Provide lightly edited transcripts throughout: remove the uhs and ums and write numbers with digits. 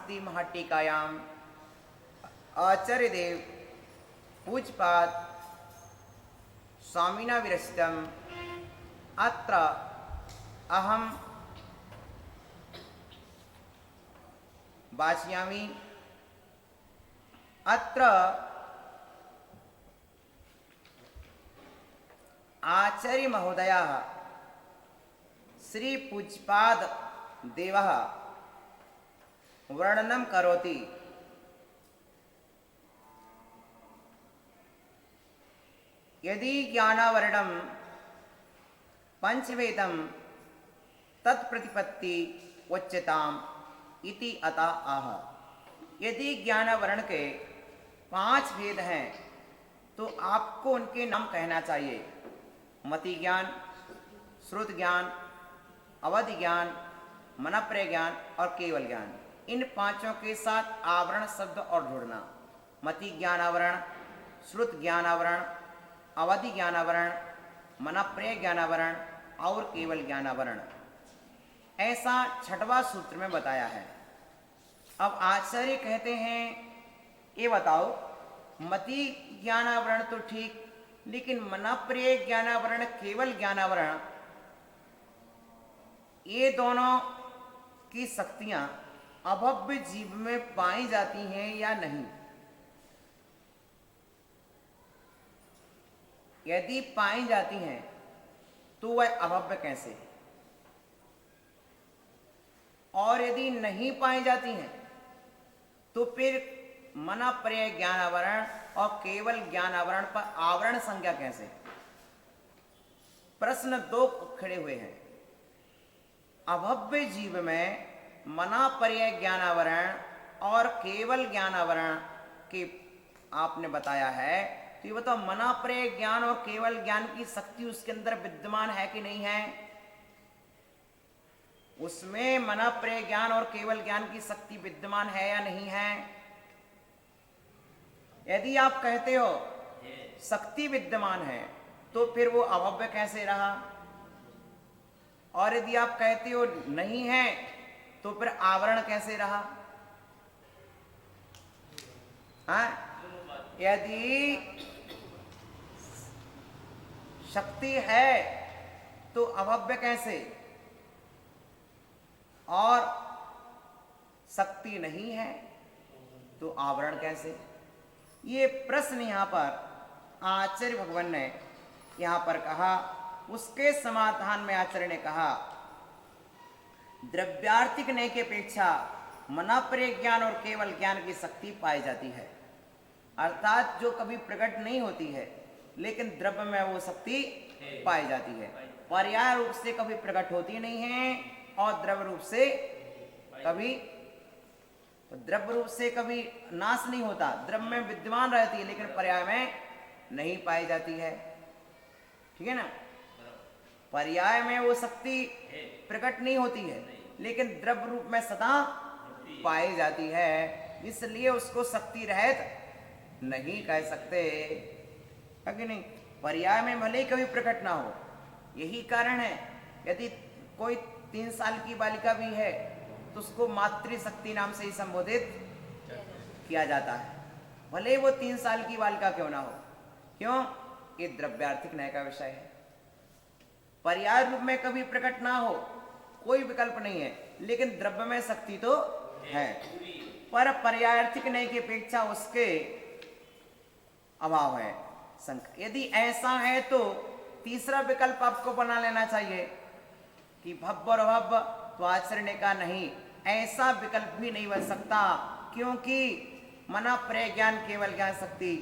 महाशक्ति महाटीकायाम आचार्य देव पूज्यपाद स्वामिना विरचितम अत्र अहम वाचयामि। अत्र आचार्य महोदयः श्री पूज्यपाद देवः वर्णनं करोति। यदि ज्ञानावरणं पंचवेदं तत्प्रतिपत्ति उच्यताम् इति अतः आह। यदि ज्ञानावरण के 5 भेद हैं तो आपको उनके नाम कहना चाहिए। मति ज्ञान, श्रुत ज्ञान, अवधि ज्ञान, मनप्रय ज्ञान और केवल ज्ञान। इन 5 के साथ आवरण शब्द और जोड़ना। मति ज्ञानावरण, श्रुत ज्ञानावरण, अवधि ज्ञानावरण, मनप्रय ज्ञानावरण और केवल ज्ञानावरण, ऐसा 6वां सूत्र में बताया है। अब आचार्य कहते हैं ये बताओ, मति ज्ञानावरण तो ठीक, लेकिन मनप्रिय ज्ञानावरण, केवल ज्ञानावरण, ये दोनों की शक्तियां अभव्य जीव में पाई जाती हैं या नहीं? यदि पाई जाती हैं तो वह अभव्य कैसे? और यदि नहीं पाई जाती हैं तो फिर मनप्रिय ज्ञानावरण और केवल ज्ञानावरण पर आवरण संज्ञा कैसे? प्रश्न 2 खड़े हुए हैं। अभव्य जीव में मनप्रिय ज्ञानावरण और केवल ज्ञानावरण के आपने बताया है, तो ये बताओ मनप्रिय ज्ञान और केवल ज्ञान की शक्ति उसके अंदर विद्यमान है कि नहीं है? उसमें मनप्रिय ज्ञान और केवल ज्ञान की शक्ति विद्यमान है या नहीं है? यदि आप कहते हो शक्ति विद्यमान है तो फिर वो अभव्य कैसे रहा? और यदि आप कहते हो नहीं है तो फिर आवरण कैसे रहा? हाँ? यदि शक्ति है तो अभव्य कैसे, और शक्ति नहीं है तो आवरण कैसे? ये प्रश्न यहां पर आचार्य भगवान ने यहां पर कहा। उसके समाधान में आचार्य ने कहा, द्रव्यार्थिक नय की अपेक्षा मनप्रिय ज्ञान और केवल ज्ञान की शक्ति पाई जाती है। अर्थात जो कभी प्रकट नहीं होती है लेकिन द्रव्य में वो शक्ति पाई जाती है। पर्याय रूप से कभी प्रकट होती नहीं है और द्रव्य रूप से कभी, तो द्रव्य रूप से कभी नाश नहीं होता, द्रव्य में विद्यमान रहती है लेकिन पर्याय में नहीं पाई जाती है। ठीक है ना? पर्याय में वो शक्ति प्रकट नहीं होती है लेकिन द्रव्य रूप में सदा पाई जाती है, इसलिए उसको शक्ति रहित नहीं कह सकते। है कि नहीं? पर्याय में भले ही कभी प्रकट ना हो। यही कारण है यदि कोई 3 साल की बालिका भी है तो उसको मातृशक्ति नाम से ही संबोधित किया जाता है, भले वो 3 साल की बालिका क्यों ना हो। क्यों? ये द्रव्यार्थिक न्याय का विषय है। पर्याय रूप में कभी प्रकट ना हो, कोई विकल्प नहीं है, लेकिन द्रव्य में शक्ति तो है, पर पर्यायार्थिक न्याय की अपेक्षा उसके अभाव है। यदि ऐसा है तो तीसरा विकल्प आपको बना लेना चाहिए कि भव्य और अभव्य। तो आचार्य ने कहा नहीं, ऐसा विकल्प भी नहीं बन सकता, क्योंकि मनप्रिय ज्ञान केवल ज्ञान शक्ति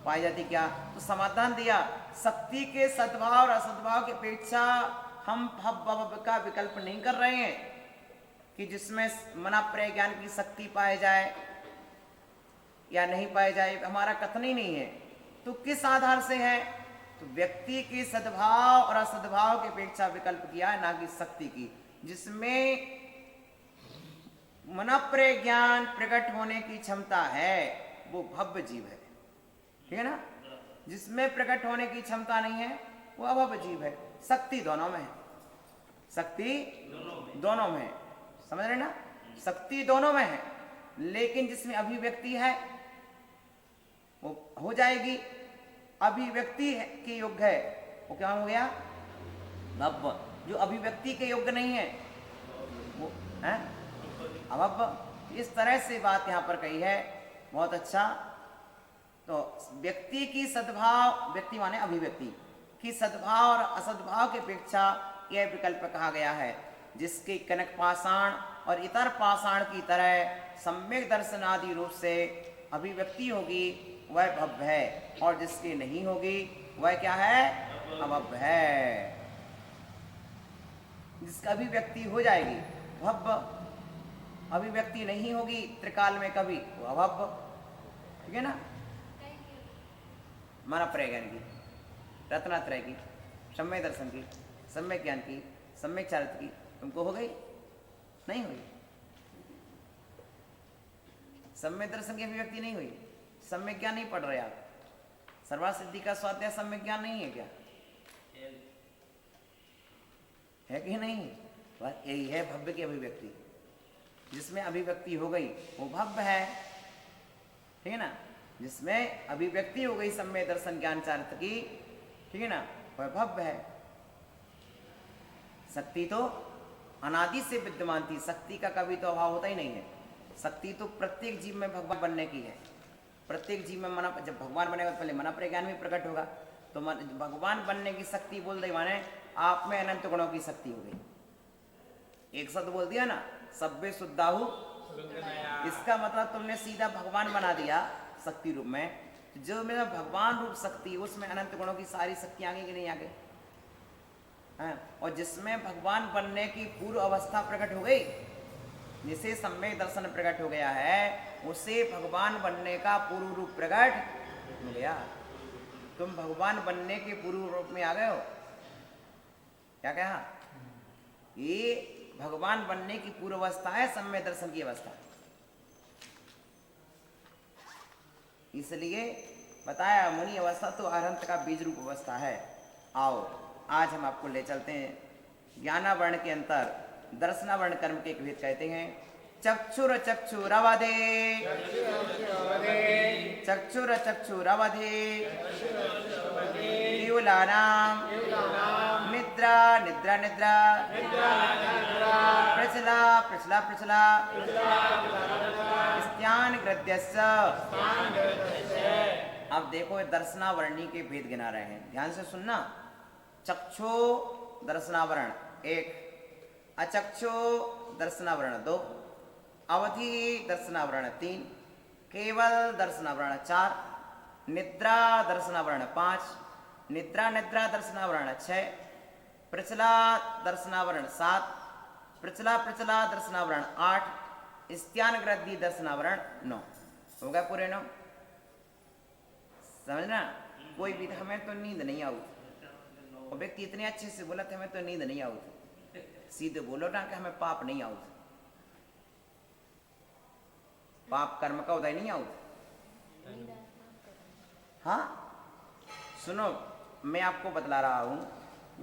पाई जाती। क्या? तो समाधान दिया, शक्ति के सद्भाव और असद्भाव की अपेक्षा हम भव्य का विकल्प नहीं कर रहे हैं कि जिसमें मनप्रिय ज्ञान की शक्ति पाई जाए या नहीं पाई जाए, हमारा कथन ही नहीं है। तो किस आधार से है? तो व्यक्ति की सद्भाव और असद्भाव की अपेक्षा विकल्प किया है, ना कि शक्ति की, जिसमें मनप्रिय ज्ञान प्रकट होने की क्षमता है वो भव्य जीव है। ठीक है ना? जिसमें प्रकट होने की क्षमता नहीं है वो अभव्य जीव है। शक्ति दोनों में है, शक्ति दोनों में है। समझ रहे ना? शक्ति दोनों में है, लेकिन जिसमें अभिव्यक्ति है वो हो जाएगी। अभिव्यक्ति के योग्य है वो क्या हो गया? भव्य। जो अभिव्यक्ति के योग्य नहीं है वो है अभव्य। इस तरह से बात यहाँ पर कही है, बहुत अच्छा। तो व्यक्ति की सद्भाव, व्यक्ति माने अभिव्यक्ति की सद्भाव और असद्भाव की अपेक्षा यह विकल्प कहा गया है, जिसके कनक पाषाण और इतर पाषाण की तरह सम्यक दर्शन आदि रूप से अभिव्यक्ति होगी वह भव्य है, और जिसकी नहीं होगी वह क्या है? अभव्य है। जिसका अभिव्यक्ति हो जाएगी भव्य, अभिव्यक्ति नहीं होगी त्रिकाल में कभी, वो अभव्य। ठीक है ना? मन प्रज्ञान की, रत्नात्रय की, सम्यक दर्शन की, सम्यक ज्ञान की, सम्यक चारित्र की तुमको हो गई? नहीं हुई। सम्यक दर्शन की अभिव्यक्ति नहीं हुई, सम्यक ज्ञान नहीं पढ़ रहे आप। सर्वासिद्धि का स्वाध्याय सम्यक ज्ञान नहीं है क्या? है कि नहीं? बस यही है भव्य की अभिव्यक्ति। जिसमें अभिव्यक्ति हो गई वो भव्य है। ठीक है ना? जिसमें अभिव्यक्ति हो गई सम्यक दर्शन ज्ञान चारित्र की, ठीक है ना, वह भव्य है। शक्ति तो अनादि से विद्यमान थी, शक्ति का कभी तो अभाव होता ही नहीं है। शक्ति तो प्रत्येक जीव में भगवान बनने की है। प्रत्येक जीव में मना, जब भगवान बनेगा तो पहले मना प्रज्ञान भी प्रकट होगा। तो भगवान बनने की शक्ति बोल दे माने आप में अनंत गुणों की शक्ति हो गई। एक शब्द बोल दिया ना, सब्बे शुद्धाहु। इसका मतलब तुमने सीधा भगवान बना दिया शक्ति रूप में। जो मेरा भगवान रूप शक्ति, उसमें अनंत गुणों की सारी शक्ति आगे कि नहीं आगे? और जिसमें भगवान बनने की पूर्व अवस्था प्रकट हो गई, जिसे सम्यक दर्शन प्रकट हो गया है, उसे भगवान बनने का पूर्व रूप प्रकट हो गया। तुम भगवान बनने के पूर्व रूप में आ गए हो। क्या कहा? ये भगवान बनने की पूर्व अवस्था है, सम्यक दर्शन की अवस्था। इसलिए बताया मुनि अवस्था तो अरहंत का बीज रूप अवस्था है। आओ आज हम आपको ले चलते हैं ज्ञानावरण के अंतर दर्शनावरण कर्म के एक भेद कहते हैं। चक्षुर चक्षुरवधे, चक्षुर चक्षुरवधे केवलानाम निद्रा निद्रा निद्रा प्रचला प्रचला प्रचला स्त्यान गृध्यस्य। अब देखो दर्शनावरणी के भेद गिना रहे हैं, ध्यान से सुनना। चक्षु दर्शनावरण 1, अचक्षु दर्शनावरण 2, अवधि दर्शनावरण 3, केवल दर्शनावरण 4, निद्रा दर्शनावरण 5, निद्रा निद्रा दर्शनावरण 6, प्रचला दर्शनावरण 7, प्रचला प्रचला दर्शनावरण 8, स्त्यान ग्रद्दी दर्शनावरण 9। हो गया पूरे 9? समझना? कोई भी हमें तो नींद नहीं आती। और व्यक्ति इतने अच्छे से बोला था हमें तो नींद नहीं आती। सीधे बोलो ना कि हमें पाप नहीं आती, पाप कर्म का उदय नहीं आती। हाँ सुनो, मैं आपको बतला रहा हूं,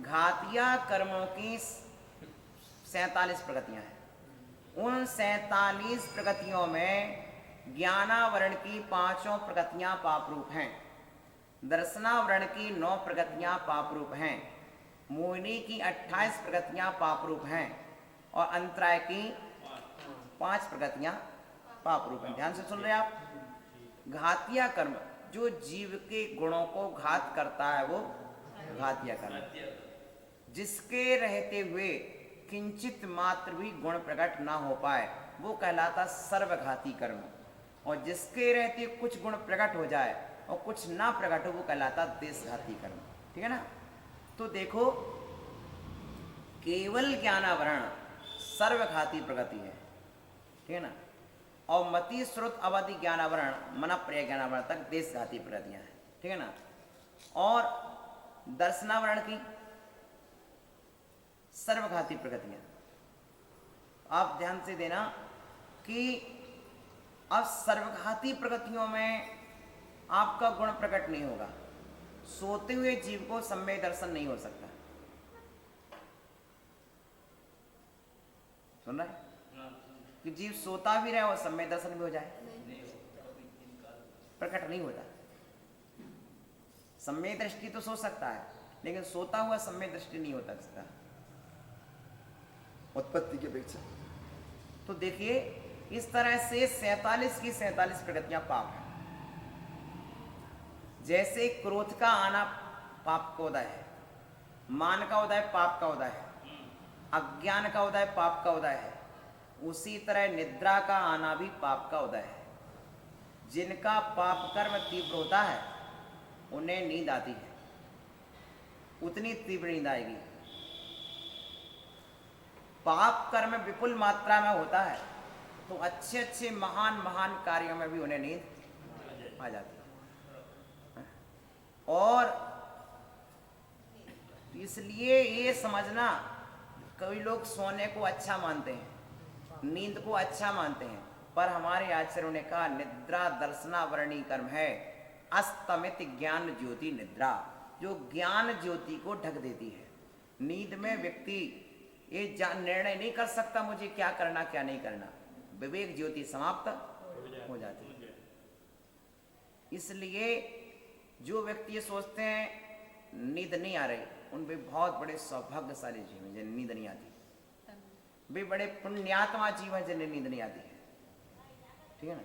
घातिया कर्मों की 47 प्रगतियां हैं। उन 47 प्रगतियों में ज्ञानावरण की 5 प्रगतियां पाप रूप हैं, दर्शनावरण की 9 प्रगतियां पाप रूप हैं, मोहिनी की 28 प्रगतियां पाप रूप हैं, और अंतराय की 5 प्रगतियां पाप रूप हैं। ध्यान से सुन रहे आप? घातिया कर्म जो जीव के गुणों को घात करता है वो घातिया कर्म। जिसके रहते हुए किंचित मात्र भी गुण प्रकट ना हो पाए वो कहलाता सर्वघाती कर्म, और जिसके रहते कुछ गुण प्रकट हो जाए और कुछ ना प्रकट हो वो कहलाता देशघाती कर्म। ठीक है ना? तो देखो, केवल ज्ञानावरण सर्वघाती प्रगति है, ठीक है ना, और मति श्रुत अवधि ज्ञानावरण मन प्रिय ज्ञानावरण तक देशघाती प्रगतियां हैं। ठीक है ना? और दर्शनावरण की सर्वघाती प्रगतियां। आप ध्यान से देना कि अब सर्वघाती प्रगतियों में आपका गुण प्रकट नहीं होगा। सोते हुए जीव को सम्यक दर्शन नहीं हो सकता। सुन रहा है? कि जीव सोता भी रहे और सम्य दर्शन भी हो जाए, प्रकट नहीं होता। सम्य दृष्टि तो सो सकता है, लेकिन सोता हुआ सम्य दृष्टि नहीं होता इसका उत्पत्ति की अपेक्षा। तो देखिए इस तरह से 47 की 47 प्रगतियां पाप है। जैसे क्रोध का आना पाप का उदय है, मान का उदय पाप का उदय है, अज्ञान का उदय पाप का उदय है, उसी तरह निद्रा का आना भी पाप का उदय है। जिनका पाप कर्म तीव्र होता है उन्हें नींद आती है, उतनी तीव्र नींद आएगी। पाप कर्म विपुल मात्रा में होता है तो अच्छे अच्छे महान महान कार्यों में भी उन्हें नींद आ जाती है। और इसलिए ये समझना, कई लोग सोने को अच्छा मानते हैं, नींद को अच्छा मानते हैं, पर हमारे आचार्यों ने कहा निद्रा दर्शनावरणी कर्म है, अस्तमित ज्ञान ज्योति निद्रा, जो ज्ञान ज्योति को ढक देती है। नींद में व्यक्ति ये निर्णय नहीं कर सकता मुझे क्या करना क्या नहीं करना, विवेक ज्योति समाप्त हो जाती है। इसलिए जो व्यक्ति ये सोचते हैं नींद नहीं आ रही, उन वे बहुत बड़े सौभाग्यशाली जीव हैं जिन्हें नींद नहीं आती, वे बड़े पुण्यात्मा जीव हैं जिन्हें नींद नहीं आती है, ठीक है ना।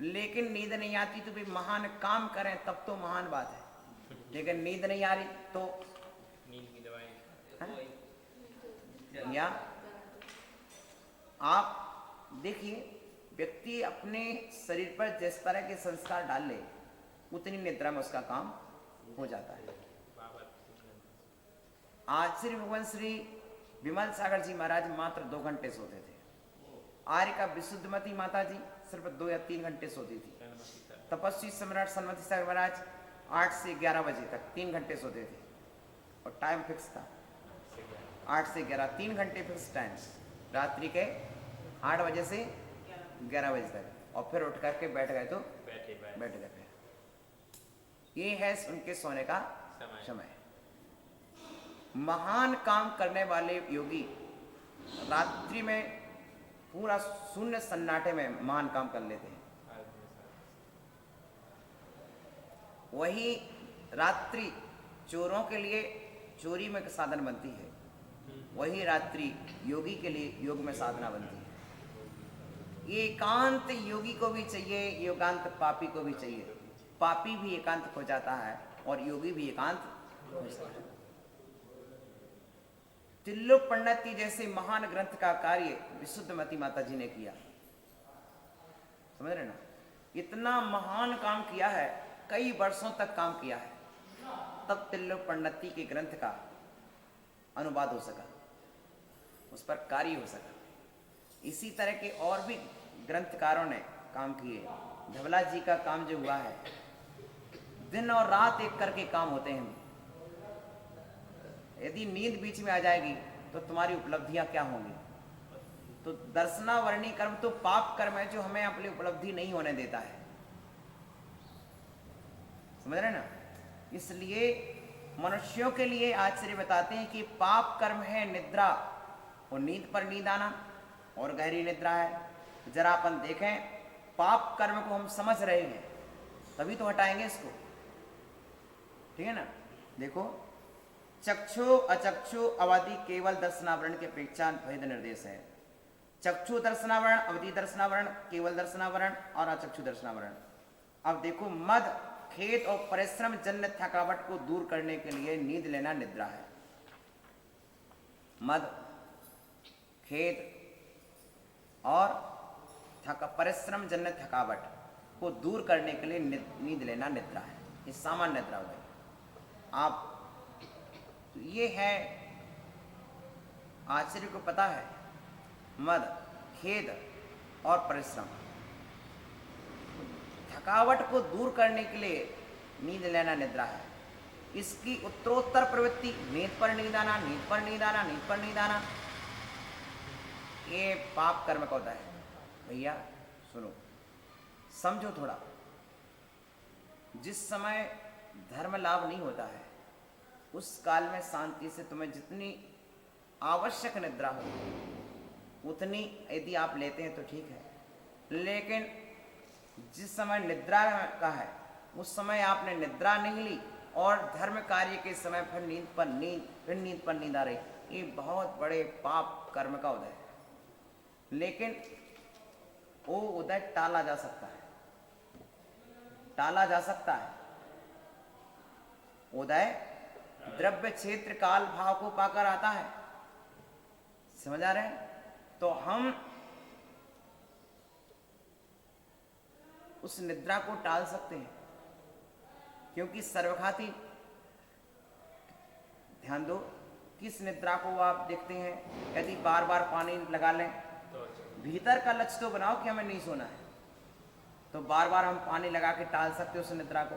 लेकिन नींद नहीं आती तो वे महान काम करें तब तो महान बात है, लेकिन नींद नहीं आ रही तो नींद की दवाई। या आप देखिए व्यक्ति अपने शरीर पर जिस तरह के संस्कार डाल ले उतनी निद्रा में उसका काम हो जाता है। आज श्री भगवान श्री विमल सागर जी महाराज मात्र 2 घंटे सोते थे। आर्य का विशुद्धमती माता जी सिर्फ 2 या 3 घंटे सोती थी। तपस्वी सम्राट सन्मति सागर महाराज 8 से 11 बजे तक 3 घंटे सोते थे और टाइम फिक्स था 8 से 11, 3 घंटे फिक्स टाइम, रात्रि के 8 बजे से 11 बजे तक, और फिर उठ करके बैठ गए तो बैठ गए। ये है उनके सोने का समय। महान काम करने वाले योगी रात्रि में पूरा शून्य सन्नाटे में महान काम कर लेते हैं। वही रात्रि चोरों के लिए चोरी में साधन बनती है, वही रात्रि योगी के लिए योग में साधना बनती है। ये एकांत योगी को भी चाहिए, योगांत पापी को भी चाहिए। पापी भी एकांत हो जाता है और योगी भी एकांत हो जाता है। तिल्लोक पंडित जैसे महान ग्रंथ का कार्य विशुद्धमती माता जी ने किया, समझ रहे ना। इतना महान काम किया है, कई वर्षों तक काम किया है, तब तिल्लोक पंडित के ग्रंथ का अनुवाद हो सका, उस पर कार्य हो सका। इसी तरह के और भी ग्रंथकारों ने काम किए। धवला जी का काम जो हुआ है, दिन और रात एक करके काम होते हैं। यदि नींद बीच में आ जाएगी तो तुम्हारी उपलब्धियां क्या होंगी। तो दर्शनावरणी कर्म तो पाप कर्म है जो हमें अपनी उपलब्धि नहीं होने देता है, समझ रहे ना। इसलिए मनुष्यों के लिए आचार्य बताते हैं कि पाप कर्म है निद्रा, और नींद पर नींद आना और गहरी निद्रा है। जरा अपन देखें, पाप कर्म को हम समझ रहे हैं तभी तो हटाएंगे इसको, ठीक है ना। देखो, चक्षु अचक्षु अवधि केवल दर्शनावरण के अपेक्षा भेद निर्देश है। चक्षु दर्शनावरण, अवधि दर्शनावरण, केवल दर्शनावरण और अचक्षु दर्शनावरण। अब देखो, मद खेद और परिश्रम जन्य थकावट को दूर करने के लिए नींद लेना निद्रा है। मद खेद और परिश्रम जन्य थकावट को दूर करने के लिए नींद लेना निद्रा है। ये सामान्य निद्रा हो गई। आप ये है, आचार्य को पता है, मद खेद और परिश्रम थकावट को दूर करने के लिए नींद लेना निद्रा है। इसकी उत्तरोत्तर प्रवृत्ति नींद पर नींद आना, नींद पर नींद आना, नींद पर नींद आना, ये पाप कर्म का होता है। भैया सुनो, समझो थोड़ा। जिस समय धर्म लाभ नहीं होता है उस काल में शांति से तुम्हें जितनी आवश्यक निद्रा हो उतनी यदि आप लेते हैं तो ठीक है, लेकिन जिस समय निद्रा का है उस समय आपने निद्रा नहीं ली और धर्म कार्य के समय फिर नींद पर नींद, फिर नींद पर नींद आ रही, ये बहुत बड़े पाप कर्म का उदय है। लेकिन वो उदय टाला जा सकता है, टाला जा सकता है। उदय द्रव्य क्षेत्र काल भाव को पाकर आता है, समझ आ रहे हैं? तो हम उस निद्रा को टाल सकते हैं, क्योंकि सर्वघाती, ध्यान दो, किस निद्रा को आप देखते हैं? यदि बार बार पानी लगा लें, भीतर का लक्ष्य तो बनाओ कि हमें नहीं सोना है, तो बार बार हम पानी लगा के टाल सकते उस निद्रा को।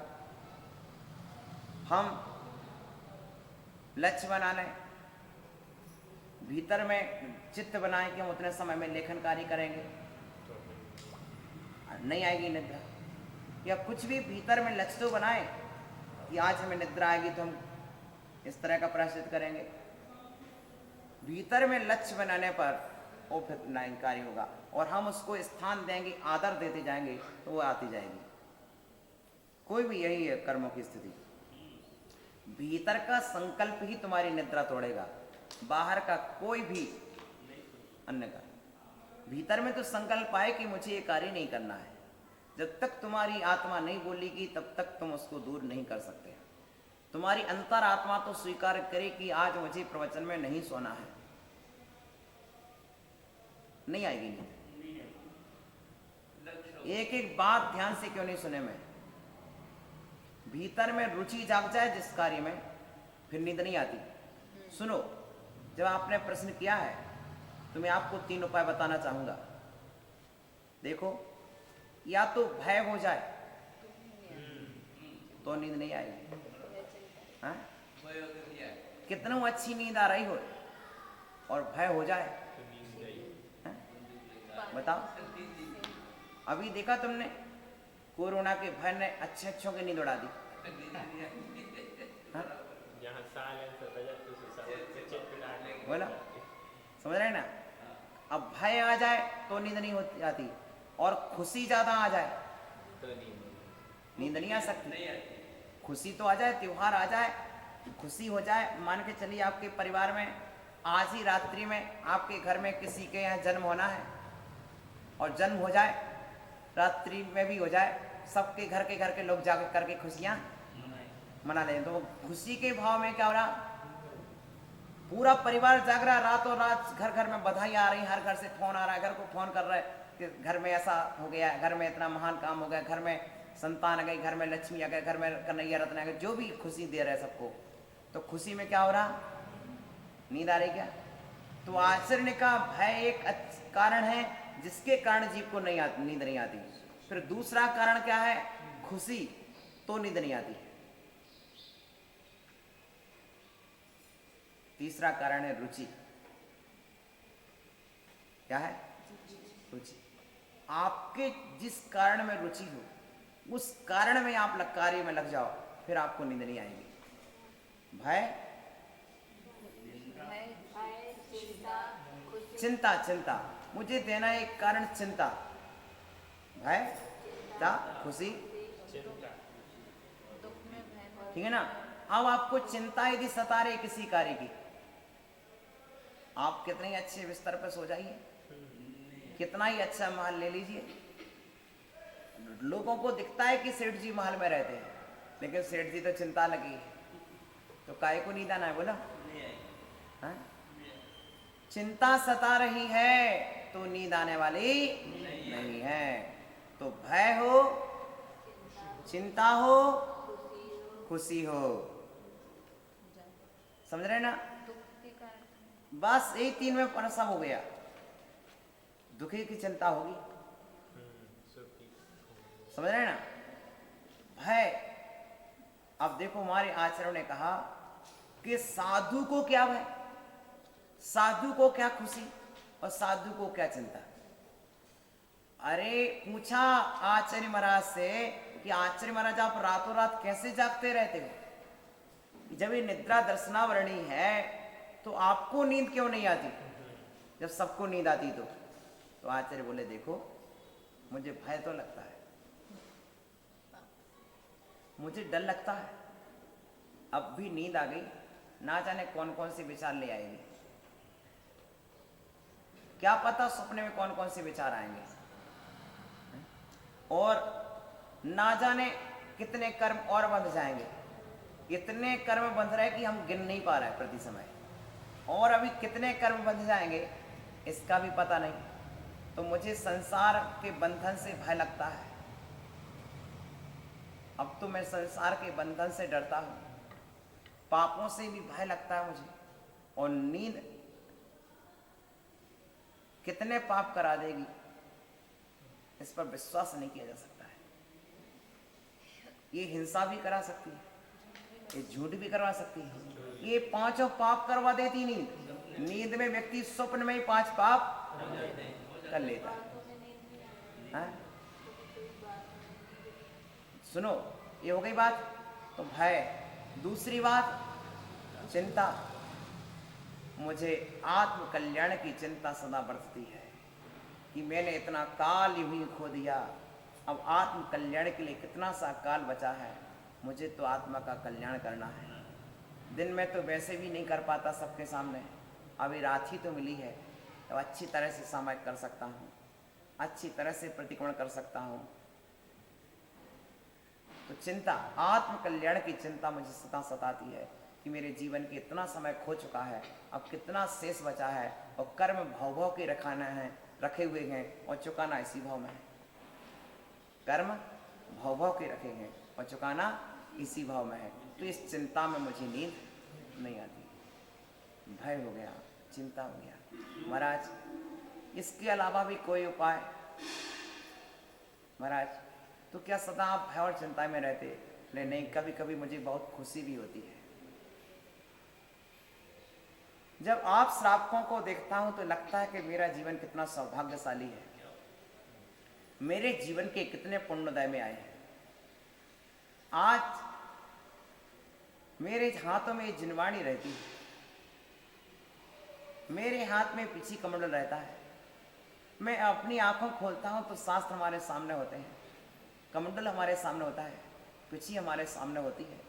हम लक्ष्य बना लें, भीतर में चित्त बनाएं कि हम उतने समय में लेखन कार्य करेंगे, नहीं आएगी निद्रा। या कुछ भी भीतर में लक्ष्य तो बनाएं कि आज हमें निद्रा आएगी तो हम इस तरह का प्रायश्चित करेंगे। भीतर में लक्ष्य बनाने पर वो फिर नाइंकारी होगा और हम उसको स्थान देंगे, आदर देते जाएंगे तो वो आती जाएगी। कोई भी यही है कर्मों की स्थिति, भीतर का संकल्प ही तुम्हारी निद्रा तोड़ेगा, बाहर का कोई भी अन्य का। भीतर में तो संकल्प आए कि मुझे ये कार्य नहीं करना है, जब तक तुम्हारी आत्मा नहीं बोलेगी तब तक तुम उसको दूर नहीं कर सकते। तुम्हारी अंतर आत्मा तो स्वीकार करे कि आज मुझे प्रवचन में नहीं सोना है, नहीं आएगी नींद। एक एक बात ध्यान से क्यों नहीं सुने में, भीतर में रुचि जाग जाए जिस कार्य में, फिर नींद नहीं आती। सुनो, जब आपने प्रश्न किया है तो मैं आपको 3 उपाय बताना चाहूंगा। देखो, या तो भय हो जाए तो नींद नहीं आएगी, हाँ? कितना अच्छी नींद आ रही हो और भय हो जाए, हाँ? बताओ, अभी देखा तुमने कोरोना के भय ने अच्छों की नींद उड़ा दी, हाँ? बोला, समझ रहे ना? अब भय आ जाए तो नींद नहीं होती जाती, और खुशी ज्यादा आ जाए तो नींद नहीं आ सकती। खुशी तो आ जाए, त्योहार आ जाए, खुशी हो जाए, मान के चलिए आपके परिवार में आज ही रात्रि में आपके घर में किसी के यहाँ जन्म होना है और जन्म हो जाए, रात्रि में भी हो जाए, सबके घर के लोग जाकर करके खुशियां मना लें, तो खुशी के भाव में क्या हो रहा, पूरा परिवार जाग रहा, रातों रात घर घर में बधाई आ रही, हर घर से फोन आ रहा है, घर को फोन कर रहे हैं कि घर में ऐसा हो गया, घर में इतना महान काम हो गया, घर में संतान आ गई, घर में लक्ष्मी आ गई, घर में कन्हैया रत्न आ गए, जो भी खुशी दे रहे सबको, तो खुशी में क्या हो रहा, नींद आ रही क्या? तो आचरण का भय एक कारण है जिसके कारण जीव को नींद नहीं आती। फिर दूसरा कारण क्या है? खुशी, तो नींद नहीं आती। तीसरा कारण है रुचि। क्या है? रुचि। आपके जिस कारण में रुचि हो उस कारण में आप कार्य में लग जाओ, फिर आपको नींद नहीं आएगी। भय, चिंता, चिंता, मुझे देना एक कारण चिंता, भय, खुशी, ठीक है ना? अब आपको चिंता यदि सता रही किसी कार्य की, आप कितने अच्छे बिस्तर पर सो जाइए, कितना ही अच्छा महल ले लीजिए, लोगों को दिखता है कि सेठ जी महल में रहते हैं, लेकिन सेठ जी तो चिंता लगी है, तो काहे को नींद आना है? बोला, हाँ? चिंता सता रही है तो नींद आने वाली नहीं है। तो भय हो, चिंता हो, खुशी हो, समझ रहे ना? बस यही 3 में पर सब हो गया। दुखी की चिंता होगी, समझ रहे ना? भय, अब देखो हमारे आचार्यों ने कहा कि साधु को क्या भय, साधु को क्या खुशी और साधु को क्या चिंता। अरे पूछा आचार्य महाराज से कि आचार्य महाराज आप रातों रात कैसे जागते रहते हो? जब ये निद्रा दर्शनावरणी है तो आपको नींद क्यों नहीं आती? जब सबको नींद आती तो आचार्य बोले देखो मुझे भय तो लगता है, मुझे डर लगता है, अब भी नींद आ गई, ना जाने कौन कौन से विचार ले आएंगे, क्या पता सपने में कौन कौन से विचार आएंगे, और ना जाने कितने कर्म और बंध जाएंगे। इतने कर्म बंध रहे कि हम गिन नहीं पा रहे प्रति समय, और अभी कितने कर्म बंध जाएंगे इसका भी पता नहीं। तो मुझे संसार के बंधन से भय लगता है। अब तो मैं संसार के बंधन से डरता हूं, पापों से भी भय लगता है मुझे, और नींद कितने पाप करा देगी इस पर विश्वास नहीं किया जा सकता है। ये हिंसा भी करा सकती है, ये झूठ भी करवा सकती है, ये पांचों पाप करवा देती नींद। नींद में व्यक्ति स्वप्न में ही 5 पाप कर लेता है। सुनो, ये हो गई बात तो भय। दूसरी बात चिंता। मुझे आत्म कल्याण की चिंता सदा बरतती है कि मैंने इतना काल यूं ही खो दिया, अब आत्म कल्याण के लिए कितना सा काल बचा है। मुझे तो आत्मा का कल्याण करना है। दिन में तो वैसे भी नहीं कर पाता सबके सामने, अभी रात ही तो मिली है, तो अच्छी तरह से सामायिक कर सकता हूँ, अच्छी तरह से प्रतिक्रमण कर सकता हूँ। तो चिंता, आत्म कल्याण की चिंता मुझे सदा सताती है कि मेरे जीवन के इतना समय खो चुका है, अब कितना शेष बचा है, और कर्म भाव के रखे हुए हैं और चुकाना इसी भाव में है। कर्म भाव के रखे हैं और चुकाना इसी भाव में है। तो इस चिंता में मुझे नींद नहीं आती, भय हो गया, चिंता हो गया। महाराज इसके अलावा भी कोई उपाय? महाराज तो क्या सदा आप भय और चिंता में रहते? नहीं, कभी कभी मुझे बहुत खुशी भी होती है। जब आप श्रावकों को देखता हूं तो लगता है कि मेरा जीवन कितना सौभाग्यशाली है, मेरे जीवन के कितने पुण्योदय में आए हैं। आज मेरे हाथों में जिनवाणी रहती है, मेरे हाथ में पीछी कमंडल रहता है। मैं अपनी आंखों खोलता हूं तो शास्त्र हमारे सामने होते हैं, कमंडल हमारे सामने होता है, पीछी हमारे सामने होती है।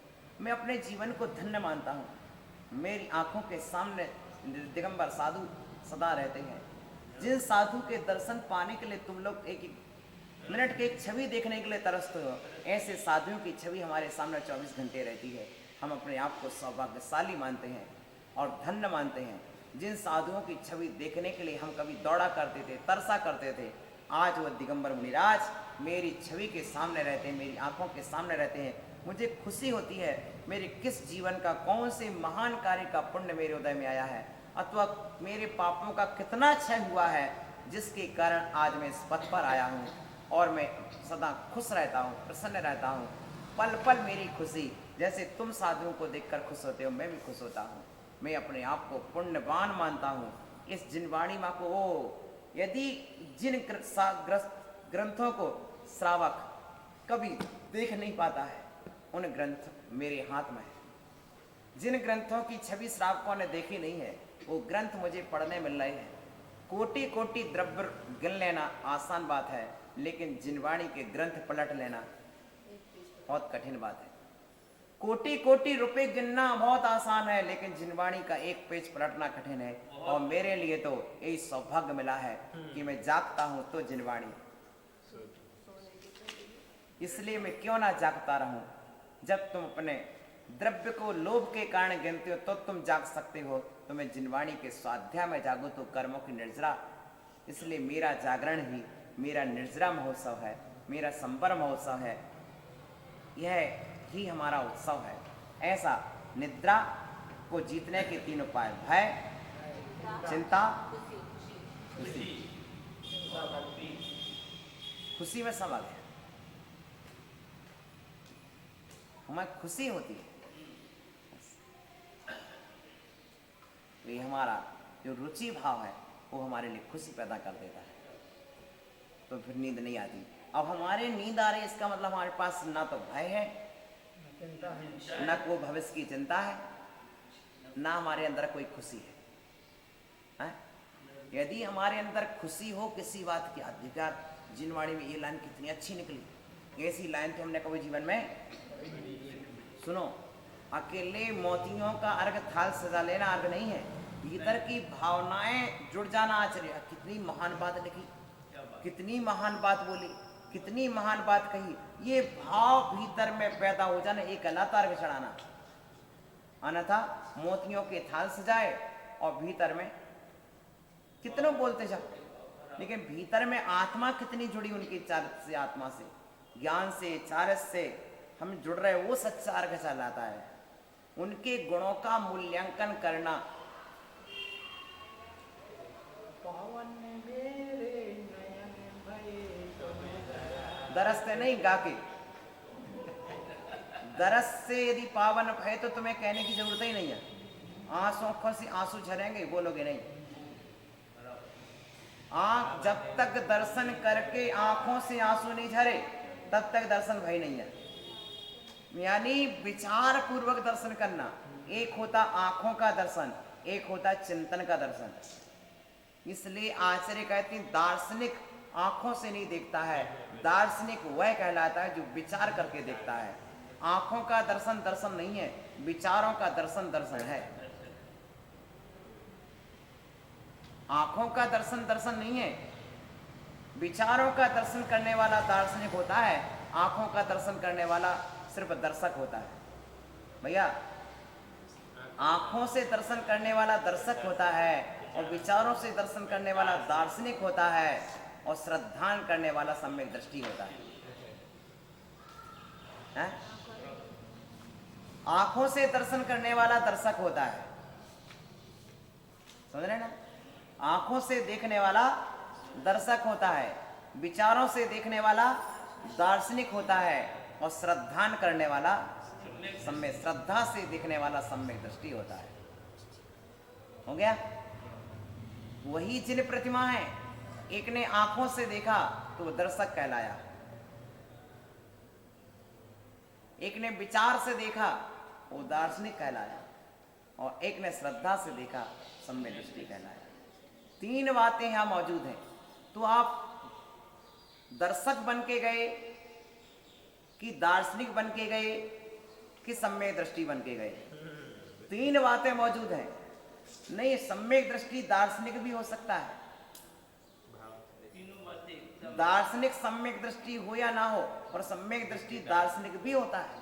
मैं अपने जीवन को धन्य मानता हूं। मेरी आंखों के सामने दिगंबर साधु सदा रहते हैं, जिन साधु के दर्शन पाने के लिए तुम लोग एक मिनट की एक छवि देखने के लिए तरसते हो, ऐसे साधुओं की छवि हमारे सामने 24 घंटे रहती है। हम अपने आप को सौभाग्यशाली मानते हैं और धन्य मानते हैं। जिन साधुओं की छवि देखने के लिए हम कभी दौड़ा करते थे, तरसा करते थे, आज वो दिगंबर मुनिराज मेरी छवि के सामने रहते हैं, मेरी आंखों के सामने रहते हैं। मुझे खुशी होती है मेरे किस जीवन का कौन से महान कार्य का पुण्य मेरे उदय में आया है, अथवा मेरे पापों का कितना क्षय हुआ है, जिसके कारण आज मैं इस पथ पर आया हूँ और मैं सदा खुश रहता हूँ, प्रसन्न रहता हूँ। पल पल मेरी खुशी, जैसे तुम साधुओं को देखकर खुश होते हो, मैं भी खुश होता हूँ। मैं अपने आप को पुण्यवान मानता हूँ। इस जिनवाणी माँ को यदि जिन ग्रंथों को श्रावक कभी देख नहीं पाता है, उन ग्रंथ मेरे हाथ में है। जिन ग्रंथों की छवि श्रावकों ने देखी नहीं है, वो ग्रंथ मुझे पढ़ने मिल रहे हैं। कोटि कोटि द्रव्य गिन लेना आसान बात है, लेकिन जिनवाणी के ग्रंथ पलट लेना बहुत कठिन बात है। कोटि कोटि रुपए गिनना बहुत आसान है, लेकिन जिनवाणी का एक पेज पलटना कठिन है। और मेरे लिए तो यही सौभाग्य मिला है कि मैं जागता हूं तो जिनवाणी, इसलिए मैं क्यों ना जागता रहूं। जब तुम अपने द्रव्य को लोभ के कारण गिनते हो तो तुम जाग सकते हो, तो मैं जिनवाणी के स्वाध्याय में जागूं तो कर्मों की निर्जरा। इसलिए मेरा जागरण ही मेरा निर्जरा महोत्सव है, मेरा संबर महोत्सव है, यह ही हमारा उत्सव है। ऐसा निद्रा को जीतने के 3 उपाय: भय, चिंता, खुशी। खुशी में समा गया, हमें खुशी होती है। ये हमारा जो रुचि भाव है वो हमारे लिए खुशी पैदा कर देता है, तो फिर नींद नहीं आती। अब हमारे नींद आ रही, इसका मतलब हमारे पास ना तो भय है, ना कोई भविष्य की चिंता है, ना हमारे अंदर कोई खुशी है। यदि हमारे अंदर खुशी हो किसी बात की, अधिकार जिनवाणी में ये लाइन कितनी अच्छी निकली, ऐसी लाइन तो हमने कभी जीवन में सुनो। अकेले मोतियों का अर्घ थाल सजा लेना अर्घ नहीं है, भीतर की भावनाएं जुड़ जाना आचर्य। कितनी महान बात लिखी, कितनी महान बात बोली, कितनी महान बात कही। ये भाव भीतर में पैदा हो जाना, एक कहलाता अर्घ चढ़ाना। अन्यथा मोतियों के थाल सजाए और भीतर में कितनों बोलते जाओ, लेकिन भीतर में आत्मा कितनी जुड़ी उनकी चारित्र से, आत्मा से, ज्ञान से, चारित्र से हम जुड़ रहे, वो सच्चा अर्घ चलाता है। उनके गुणों का मूल्यांकन करना। दरस नहीं गा के, दरस से यदि पावन है तो तुम्हें कहने की जरूरत ही नहीं है। आंखों से आंसू झरेंगे, बोलोगे नहीं। आंख जब तक दर्शन करके आंखों से आंसू नहीं झरे तब तक दर्शन भय नहीं है। यानी विचार पूर्वक दर्शन करना। एक होता आंखों का दर्शन, एक होता चिंतन का दर्शन। इसलिए आचार्य कहते हैं दार्शनिक आंखों से नहीं देखता है, दार्शनिक वह कहलाता है जो विचार करके देखता है। आंखों का दर्शन दर्शन नहीं है, विचारों का दर्शन दर्शन है। आंखों का दर्शन दर्शन नहीं है, विचारों का दर्शन करने वाला दार्शनिक होता है। आंखों का दर्शन करने वाला सिर्फ दर्शक होता है। भैया, आंखों से दर्शन करने वाला दर्शक होता है और विचारों से दर्शन करने वाला दार्शनिक होता है और श्रद्धान करने वाला सम्यक दृष्टि होता है? आंखों से दर्शन करने वाला दर्शक होता है, समझ रहे ना? आंखों से देखने वाला दर्शक होता है, विचारों से देखने वाला दार्शनिक होता है और श्रद्धान करने वाला सम्यक, श्रद्धा से देखने वाला सम्यक दृष्टि होता है। हो गया? वही जिन प्रतिमा है, एक ने आंखों से देखा तो वो दर्शक कहलाया, एक ने विचार से देखा वो दार्शनिक कहलाया, और एक ने श्रद्धा से देखा सम्यक दृष्टि कहलाया। तीन बातें यहां मौजूद हैं। तो आप दर्शक बन के गए कि दार्शनिक बन के गए कि सम्यक दृष्टि बन के गए? तीन बातें मौजूद हैं। नहीं, सम्यक दृष्टि दार्शनिक भी हो सकता है, दार्शनिक सम्यक दृष्टि हो या ना हो, और सम्यक दृष्टि दार्शनिक भी होता है।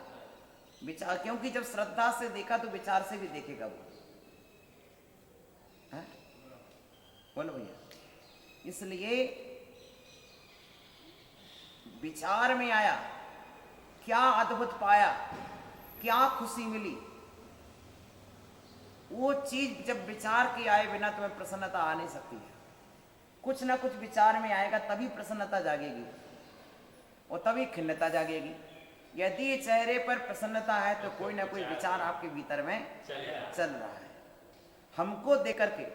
विचार, क्योंकि जब श्रद्धा से देखा तो विचार से भी देखेगा वो। है? बोलो भैया। इसलिए विचार में आया, क्या अद्भुत पाया, क्या खुशी मिली, वो चीज जब विचार की आए बिना तुम्हें प्रसन्नता आ नहीं सकती है। कुछ ना कुछ विचार में आएगा तभी प्रसन्नता जागेगी और तभी खिन्नता जागेगी। यदि चेहरे पर प्रसन्नता है तो कोई ना कोई विचार आपके भीतर में चल रहा है। हमको देख करके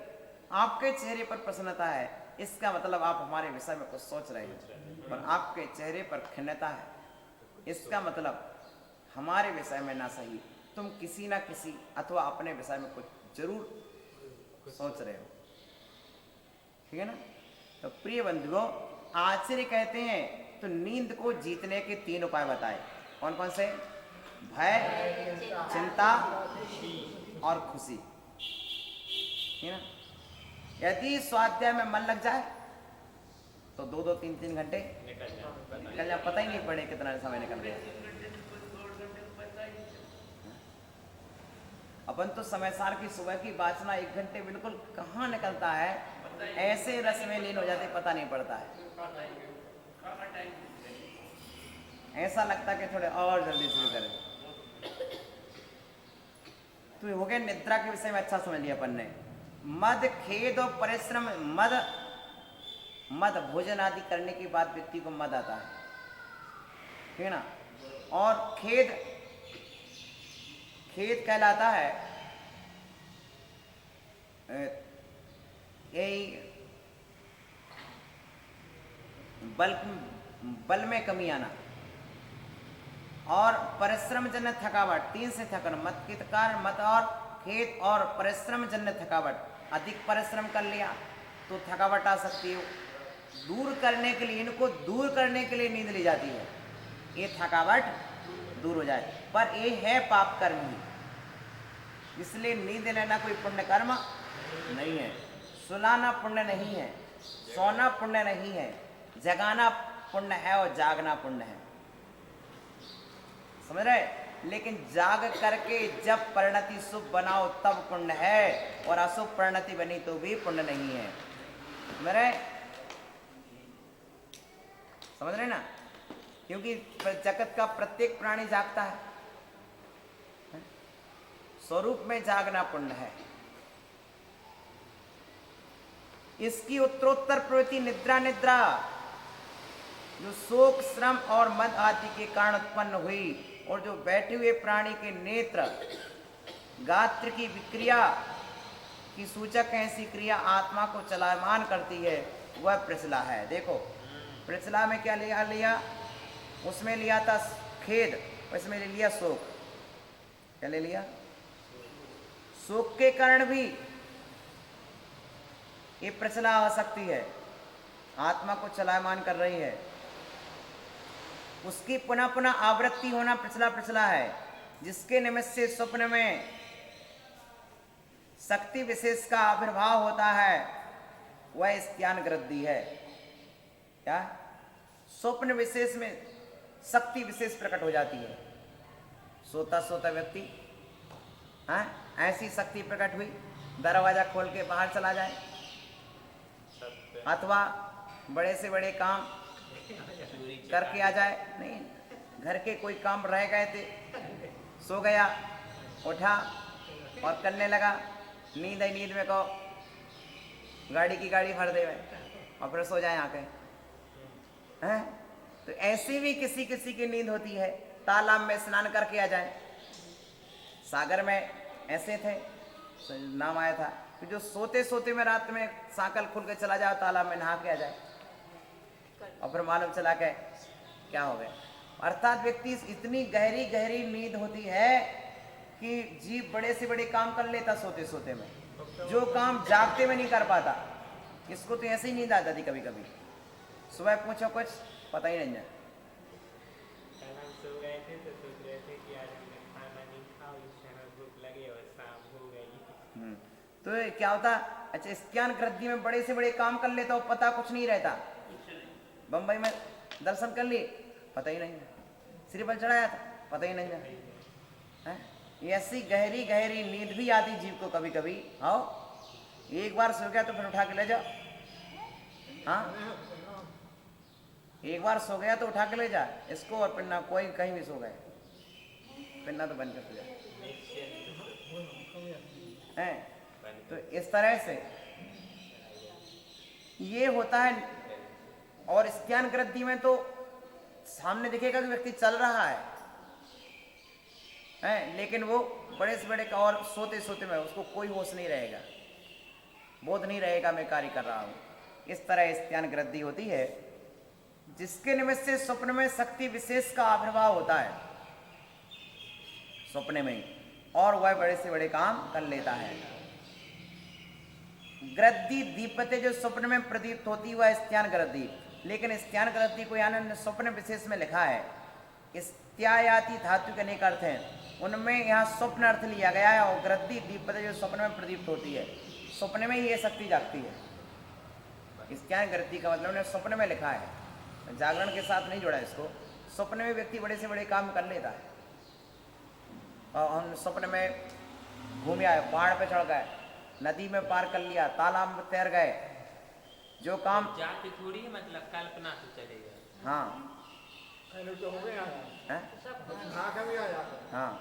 आपके चेहरे पर प्रसन्नता है, इसका मतलब आप हमारे विषय में कुछ सोच रहे हैं, और आपके चेहरे पर खिन्नता है, इसका मतलब हमारे विषय में ना सही तुम किसी ना किसी अथवा अपने विषय में कुछ जरूर सोच रहे हो। ठीक है ना? तो प्रिय बंधुओं, आचार्य कहते हैं तो नींद को जीतने के तीन उपाय बताए। कौन कौन से? भय, चिंता और खुशी। ठीक है ना? यदि स्वाध्याय में मन लग जाए तो 2-2, 3-3 घंटे निकल जाए, पता ही नहीं पड़े कितना समय निकल गया। अपन तो समय सार की सुबह की वाचना 1 घंटे बिल्कुल कहाँ निकलता है, ऐसे रस में लीन हो जाते पता नहीं पड़ता है। ऐसा लगता है कि थोड़े और जल्दी शुरू करें। तो हो गया निद्रा के विषय में अच्छा समझ लिया अपन ने। मद, खेद और परिश्रम। मद भोजन आदि करने के बाद व्यक्ति को मद आता है, ठीक है ना? और खेद कहलाता है यही बल में कमी आना, और परिश्रम जन्य थकावट। 3 से थकन, मत के कारण मत और खेद और परिश्रम जन्य थकावट। अधिक परिश्रम कर लिया, तो थकावट आ सकती है। दूर करने के लिए, इनको दूर करने के लिए नींद ली जाती है, ये थकावट दूर हो जाए। पर ये है पाप कर्म ही, इसलिए नींद लेना कोई पुण्य कर्म नहीं है। सुलाना पुण्य नहीं है, सोना पुण्य नहीं है, जगाना पुण्य है और जागना पुण्य है, समझ रहे। लेकिन जाग करके जब परिणति शुभ बनाओ तब पुण्य है, और अशुभ परिणति बनी तो भी पुण्य नहीं है, समझ रहे ना। क्योंकि जगत का प्रत्येक प्राणी जागता है, स्वरूप में जागना पुण्य है। इसकी उत्तरोत्तर प्रवृत्ति निद्रा जो शोक, श्रम और मद आदि के कारण उत्पन्न हुई, और जो बैठे हुए प्राणी के नेत्र गात्र की विक्रिया की सूचक ऐसी क्रिया आत्मा को चलायमान करती है, वह प्रचला है। देखो प्रचला में क्या लिया, उसमें लिया था खेद, इसमें ले लिया शोक। क्या ले लिया? शोक के कारण भी ये प्रचला हो सकती है, आत्मा को चलायमान कर रही है। उसकी पुनः पुनः आवृत्ति होना प्रचला है, जिसके निमित्त से स्वप्न में शक्ति विशेष का आविर्भाव होता है, वह स्त्यान ग्रद्धि है। क्या? स्वप्न विशेष में शक्ति विशेष प्रकट हो जाती है। सोता सोता व्यक्ति ऐसी शक्ति प्रकट हुई, दरवाजा खोल के बाहर चला जाए, अथवा बड़े से बड़े काम करके आ जाए। नहीं, घर के कोई काम रह गए थे, सो गया, उठा और करने लगा, नींद आई, नींद में कहो गाड़ी की गाड़ी भर दे और फिर सो जाए आके हैं। तो ऐसी भी किसी किसी की नींद होती है, तालाब में स्नान करके आ जाए। सागर में ऐसे थे, नाम आया था कि जो सोते सोते में रात में सांकल खुल के चला जाए, तालाब में नहा के आ जाए, और फिर मालूम चला के क्या हो गया। अर्थात व्यक्ति इतनी गहरी गहरी नींद होती है कि जीव बड़े से बड़े काम कर लेता सोते सोते में, जो काम जागते में नहीं कर पाता। इसको तो ऐसे ही नींद आ जाती कभी कभी, सुबह पूछो कुछ पता ही नहीं है। तो क्या होता, अच्छा स्त्यान ग्रद्धि में बड़े से बड़े काम कर लेता हो, पता कुछ नहीं रहता। बंबई में दर्शन कर लिए, पता ही नहीं है। श्रीफल चढ़ाया था, पता ही नहीं है। ऐसी गहरी गहरी नींद भी आती जीव को कभी कभी। आओ एक बार सो गया तो फिर उठा के ले जाओ। हाँ, एक बार सो गया तो उठा के ले जा इसको, और पिन्ना कोई कहीं भी सो गए, पिन्ना तो बंद कर दिया है। तो इस तरह से ये होता है। और स्त्यान ग्रद्धि में तो सामने दिखेगा कि व्यक्ति चल रहा है, लेकिन वो बड़े से बड़े का, और सोते सोते में उसको कोई होश नहीं रहेगा, बोध नहीं रहेगा मैं कार्य कर रहा हूं। इस तरह स्त्यान ग्रद्धि होती है, जिसके निमित्त से स्वप्न में शक्ति विशेष का आविर्भाव होता है स्वप्न में, और वह बड़े से बड़े काम कर लेता है। ग्रद्धि दीपते जो स्वप्न में प्रदीप्त होती वह स्त्यान ग्रद्धि। लेकिन स्त्यान ग्रद्धि को यानी स्वप्न विशेष में लिखा है, स्त्यायाति धातु के अनेक अर्थ हैं, उनमें यहाँ स्वप्न अर्थ लिया गया है। और ग्रद्धि दीपते जो स्वप्न में प्रदीप्त होती है, स्वप्न में ही ये शक्ति जागती है। स्त्यान ग्रद्धि का मतलब स्वप्न में लिखा है, जागरण के साथ नहीं जोड़ा इसको। स्वप्न में व्यक्ति बड़े से बड़े काम कर लेता है। और हम स्वप्न में घूम आए, पहाड़ पे चढ़ गए, नदी में पार कर लिया, तालाब में तैर गए, जो काम जाति थोड़ी है, मतलब कल्पना से चलेगा। हाँ तो हो गया है? हाँ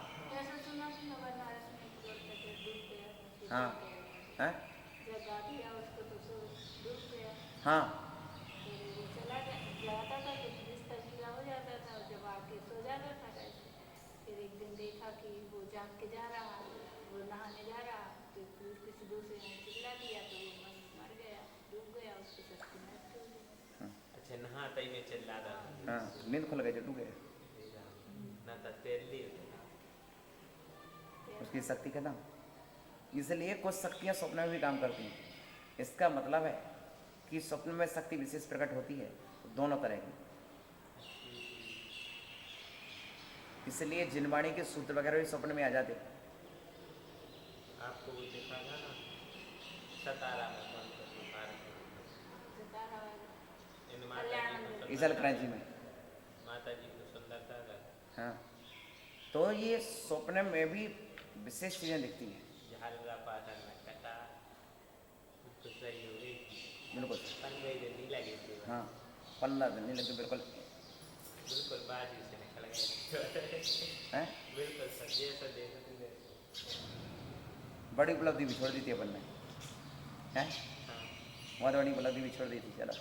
हाँ है? हाँ देखा कि वो जाग के जा रहा, वो नहाने जा रहा, तो किसी दूसरे ने चिल्ला दिया, तो वो मर गया, डूब गया, उसकी शक्ति नष्ट हो गई। अच्छा, नहाता ही में चिल्ला रहा, हाँ, नींद खुल गई जो डूब गया, ना तो तैर ली, उसकी शक्ति खत्म। इसलिए कुछ शक्तियां स्वप्न में भी काम करती हैं। इसका मतलब है कि स्वप्न में शक्ति विशेष प्रकट होती है, दोनों तरह की। इसलिए जिनवाणी के सूत्र वगैरह भी स्वप्न में आ जाते। आपको वो देखा था ना सतारा में कौन सा पार्क सितारा वाला इन कल्याण माता मंदिर। जी ईसल क्रांति में। माता जी को सुंदरता का हाँ, तो ये स्वप्न में भी विशेष चीज़ें दिखती हैं। झालरा पाठन में कटा तो सही हो गई बिल्कुल। 15 दिन नहीं लगे थे। हाँ, 15 दिन नहीं लगते, बिल्कुल। बिल्कुल बाजी से निकल गए हैं? बिल्कुल सर जैसा देखा थे बड़ी उपलब्धि भी छोड़ दी थी अपन ने, हैं? हाँ बहुत बड़ी उपलब्धि भी छोड़ दी थी। चलो,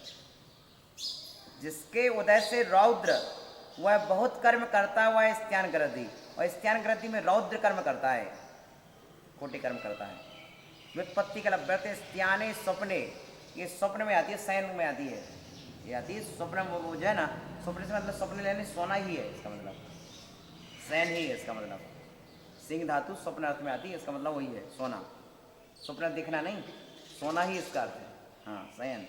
जिसके उदय से रौद्र, वह बहुत कर्म करता है, वह स्त्यान ग्रद्धि, और स्त्यान ग्रद्धि में रौद्र कर्म करता है, कोटि कर्म करता है। व्युत्पत्ति का लभ्यते स्त्याने स्वप्ने, ये स्वप्न में आती है, शयन में आती है, ये आती है स्वप्न। वो जो है ना, स्वप्न से मतलब स्वप्न लेने सोना ही है, इसका मतलब शयन ही है, इसका मतलब सिंह धातु स्वप्न अर्थ में आती है, इसका मतलब वही है सोना। स्वप्न दिखना नहीं, सोना ही इसका अर्थ है। हाँ, शयन।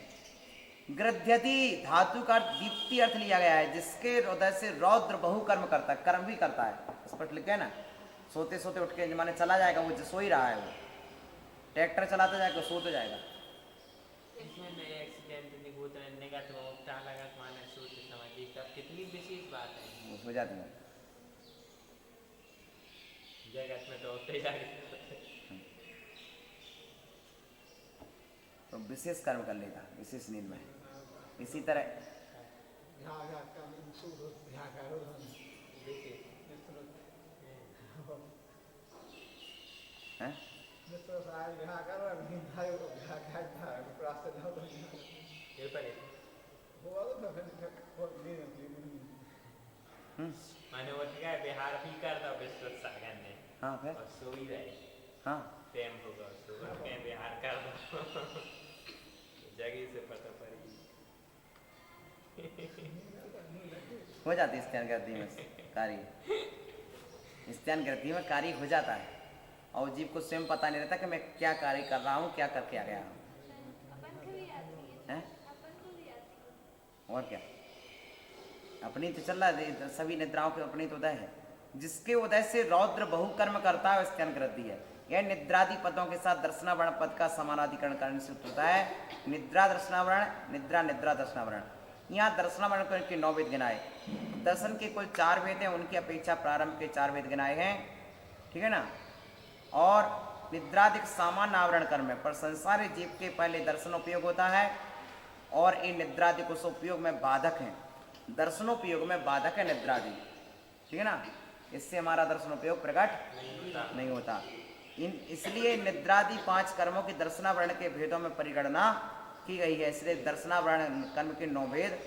ग्रध्यति धातु का दीप्ति अर्थ लिया गया है, जिसके हृदय से रौद्र बहु कर्म करता है, कर्म भी करता है। स्पष्ट लिख गया ना, सोते सोते उठ के माने चला जाएगा, वो सो ही रहा है, वो ट्रैक्टर चलाता जाएगा, सोते जाएगा। इसमें नए एक्सीडेंट निगोत निगत मुक्ता लगत माने सोच समझिए कब कितनी विशेष बात है हो जाती है। जगत में तो होते ही जाके तो विशेष कर्म कर लेगा विशेष नींद में। इसी तरह देखिए हैं? ये पर माने वो ठीक है बिहार भी कर दो विश्व सागर ने हाँ, फिर और सो ही रहे हाँ, प्रेम होगा तो के बिहार कर दो जगह से पता पड़ी हो जाती है स्त्यान ग्रंथि में कार्य। स्त्यान ग्रंथि में कार्य हो जाता है, और जीव को स्वयं पता नहीं रहता कि मैं क्या कार्य कर रहा हूँ, क्या करके आ गया हूँ, अपन को भी आती है, हैं? अपन को भी आती है। और क्या, अपनी तो चल रहा है, सभी निद्राओं के अपनी तो उदय है। जिसके उदय से रौद्र बहु कर्म करता है, स्त्यान ग्रंथि है। यह निद्रादि पदों के साथ दर्शनावरण पद का समानाधिकरण करने से उत्तर होता है। निद्रा दर्शनावरण, निद्रा निद्रा दर्शनावरण। यहाँ दर्शनावरण के 9 वेद गिनाए। दर्शन के कुल 4 वेद हैं, उनकी अपेक्षा प्रारंभ के 4 वेद गिनाए हैं, ठीक है ना। और निद्रादिक सामान्य आवरण कर्म है, पर संसारी जीव के पहले दर्शन उपयोग होता है, और इन निद्रादिक उस उपयोग में बाधक हैं। दर्शनोपयोग में बाधक है निद्रादि, ठीक है ना। इससे हमारा दर्शनोपयोग प्रकट नहीं होता। इसलिए निद्रादि 5 कर्मों की दर्शनावरण के भेदों में परिगणना की गई है, इसलिए दर्शनावरण कर्म के 9 भेद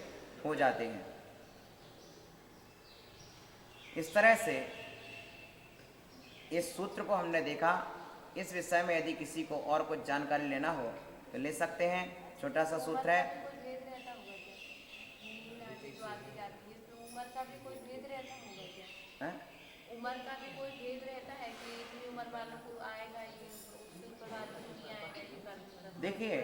हो जाते हैं। इस तरह से इस सूत्र को हमने देखा। इस विषय में यदि किसी को और कुछ जानकारी लेना हो तो ले सकते हैं। छोटा सा सूत्र है। कोई भेद रहता होगा क्या? नींद आती जो आती जाती है, इसमें उम्र का भी कोई भेद रहता होगा क्या? हैं? उम्र का भी कोई भेद रहता है कि इतनी उम्र वालों को आएगा ये, उससे ऊपर वालों को नहीं आएगा ये कर्म? देखिए,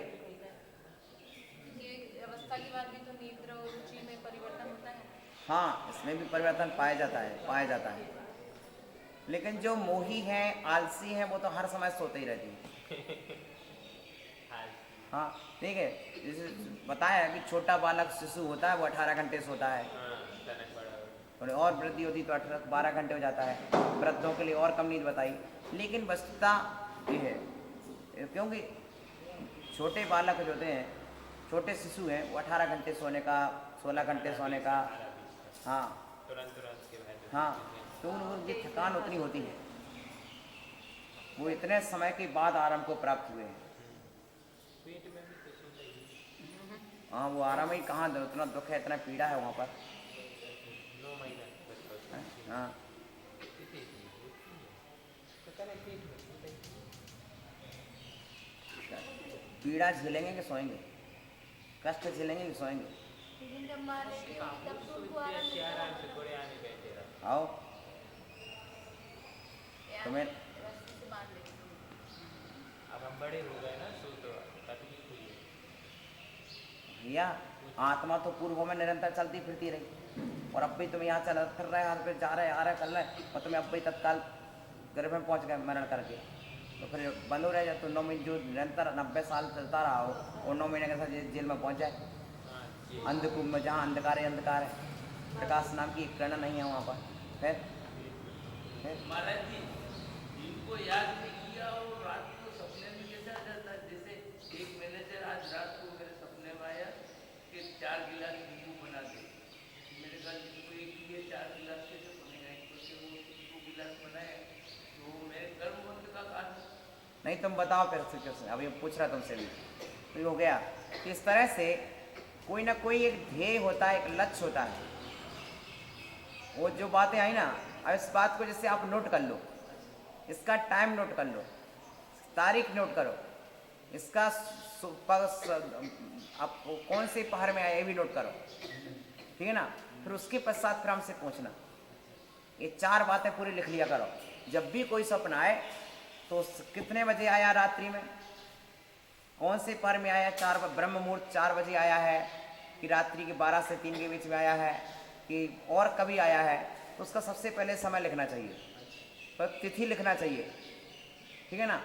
ये अवस्था के बाद भी तो निद्रा और रुचि में परिवर्तन होता है। हाँ, इसमें भी परिवर्तन पाया जाता है। लेकिन जो मोही हैं, आलसी हैं, वो तो हर समय सोते ही रहती है। हाँ, ठीक है। जैसे बताया कि छोटा बालक शिशु होता है, वो 18 घंटे सोता है, और वृद्धि होती तो 12 घंटे हो जाता है। वृद्धों के लिए और कम नींद बताई। लेकिन वस्तुता ये है, क्योंकि छोटे बालक जो होते हैं, छोटे शिशु हैं, वो 18 घंटे सोने का, 16 घंटे सोने का, हाँ हाँ, तो उनकी थकान उतनी होती है। वो इतने समय के बाद आराम को प्राप्त हुए हैं। हाँ, वो आराम ही कहाँ, उतना दुख है, इतना पीड़ा है वहाँ पर। हाँ, पीड़ा झेलेंगे कि सोएंगे, कष्ट झेलेंगे कि सोएंगे। लेकिन जब माँ लेती होगी तब तो उनको आराम मिलता होगा। आओ तुम्हें रस्सी से बांध लेती होगी। अब हम बड़े हो गए ना, सो तो तकलीफ हुई है। भैया आत्मा तो पूर्व में निरंतर चलती फिरती रही, और अब भी तुम यहाँ चल फिर रहे, हाथ पे जा रहे आ रहे कर रहे, और तुम्हें अब भी तत्काल गर्भ में पहुँच गए मरण करके, तो फिर बंद हो रह जाए। तो 9 महीने जो निरंतर 90 साल चलता रहा हो, वो 9 महीने के साथ जेल में पहुँच जाए। जी। अंधकूप में जहाँ अंधकार है, अंधकार है, प्रकाश नाम की एक किरण नहीं है वहाँ पर। फिर महाराज जी, इनको याद नहीं किया और रात को सपने में कैसा जाता है? जैसे एक मैनेजर आज रात को मेरे सपने में आया कि 4 गिलास नींबू बना दे। मेरे घर नींबू एक ही है, 4 गिलास कैसे बनेगा? क्योंकि वो 2 गिलास बनाए तो मेरे कर्म बंद का कारण। नहीं, तुम बताओ फिर सिचुएशन, अभी पूछ रहा तुमसे भी तो हो गया। इस तरह से कोई ना कोई एक ध्येय होता है, एक लक्ष्य होता है। वो जो बातें आई ना, अब इस बात को जैसे आप नोट कर लो, इसका टाइम नोट कर लो, तारीख नोट करो, इसका आप कौन से पहर में आया ये भी नोट करो, ठीक है ना। फिर उसके पश्चात फिर हमसे पूछना। ये 4 बातें पूरी लिख लिया करो। जब भी कोई स्वप्न आए तो कितने बजे आया, रात्रि में कौन से पहर में आया, 4 ब्रह्म मुहूर्त 4 बजे आया है कि रात्रि के 12 से 3 के बीच में आया है कि और कभी आया है, तो उसका सबसे पहले समय लिखना चाहिए, पर तिथि लिखना चाहिए, ठीक है ना।